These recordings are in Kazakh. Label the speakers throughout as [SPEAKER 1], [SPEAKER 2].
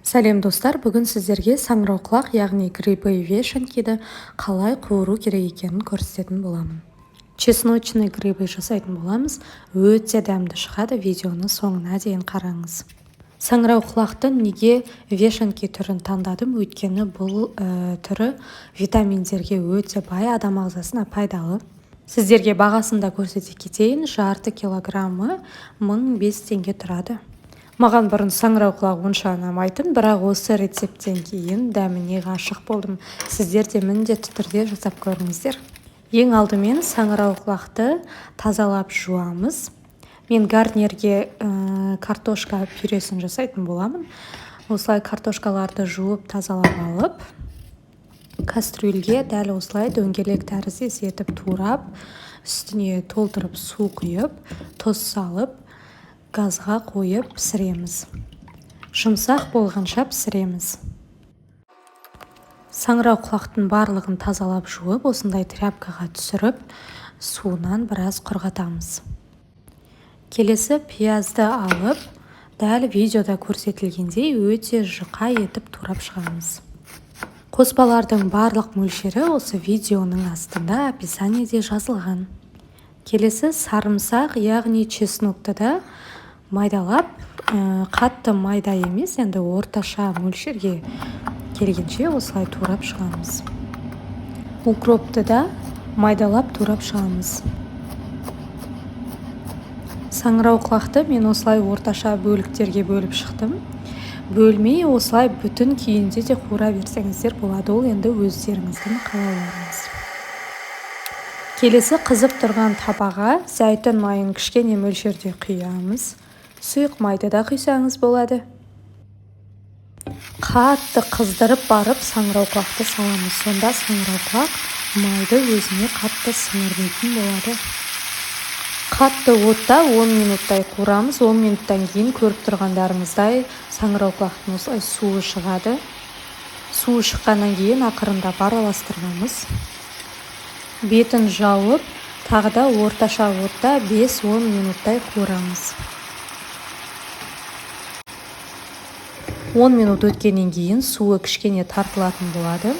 [SPEAKER 1] Сәлем достар, бүгін сіздерге саңырауқұлақ, яғни грибы вешенкиді қалай қуыру керек екенін көрсететін боламын. Чесночный грибы жасайтын боламыз, өте дәмді шығады, видеоны соңына дейін қараңыз. Саңырауқұлақтың неге вешенки түрін таңдадым, өйткені бұл түрі витаминдерге өте бай, адам ағзасына пайдалы. Сіздерге бағасын да көрсете кетейін, жарты килограммы 1005 теңге тұрады. Маған бұрын саңырауқұлақ онша ұнамайтын, бірақ осы рецепттен кейін дәміне ғашық болдым. Сіздер де міндетті түрде жасап көріңіздер. Ең алдымен саңырауқұлақты тазалап жуамыз. Мен гарнирге картошка пюресін жасайтын боламын. Осылай картошкаларды жуып тазалап алып, кастрюльге дәл осылай дөңгелек тәріздес етіп турап, үстіне толтырып су құйып, тұз салып, газға қойып пісіреміз. Жұмсақ болғанша пісіреміз. Саңырауқұлақтың барлығын тазалап жуып, осындай тряпкаға түсіріп, суынан біраз құрғатамыз. Келесі пиязды алып, дәл видеода көрсетілгендей өте жұқа етіп турап шығамыз. Қоспалардың барлық мөлшері осы видеоның астында описаниеде жазылған. Келесі сарымсақ, яғни чеснокты да майдалап, қатты майда емес, енді орташа мөлшерге келгенше осылай турап шығамыз. Укропты да майдалап турап шығамыз. Саңырауқұлақты мен осылай орташа бөліктерге бөліп шықтым. Бөлмей осылай бүтін күйінде де қуыра берсеңіздер болады, ол енді өздеріңіздің қалауларыңыз. Келесі қызып тұрған табаға зәйтүн майын кішкене мөлшерде құямыз. Сұйық майды да құйсаңыз болады. Қатты қыздырып барып саңырауқұлақты саламыз. Сонда саңырауқұлақ майды өзіне қатты сіңірмейтін болады. Қатты отта 10 минуттай қуырамыз. 10 минуттан кейін көріп тұрғандарыңыздай саңырауқұлақтың осылай суы шығады. Суы шыққаннан кейін ақырындап араластырамыз. Бетін жауып, тағы да орташа отта 5-10 минуттай қуырамыз. 10 минут өткеннен кейін суы кішкене тартылатын болады.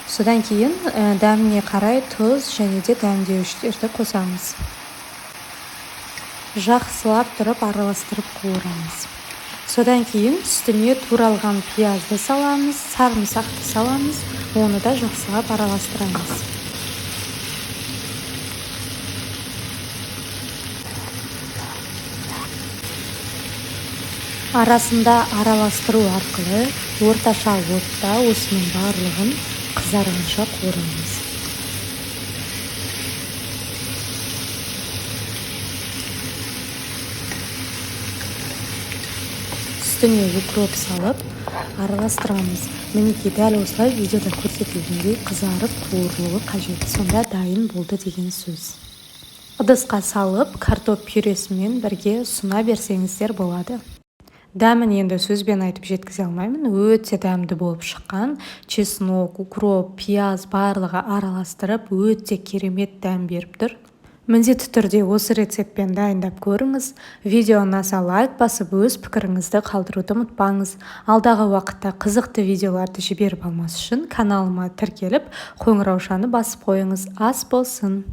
[SPEAKER 1] Содан кейін дәміне қарай тұз және де дәмдеуіштерді қосамыз. Жақсылап тұрып араластырып қуырамыз. Содан кейін үстіне туралған пиязды саламыз, сарымсақты саламыз, оны да жақсылап араластырамыз. Арасында араластыру арқылы орташа отта осының барлығын қызарғанша қуырамыз. Үстіне укроп салып араластырамыз. Мінекей дәл осылай видеода көрсетілгендей қызарып қуырылуы қажет. Сонда дайын болды деген сөз. Ыдысқа салып картоп пюресімен бірге ұсына берсеңіздер болады. Дәмін енді сөзбен айтып жеткізе алмаймын. Өте дәмді болып шыққан. Чеснок, укроп, пияз барлығы араластырып өте керемет дәм беріп тұр. Міндетті түрде осы рецептпен дайындап көріңіз. Видео ұнаса лайк басып, өз пікіріңізді қалдыруды ұмытпаңыз. Алдағы уақытта қызықты видеоларды жіберіп алмас үшін каналыма тіркеліп, қоңыраушаны басып қойыңыз. Ас болсын!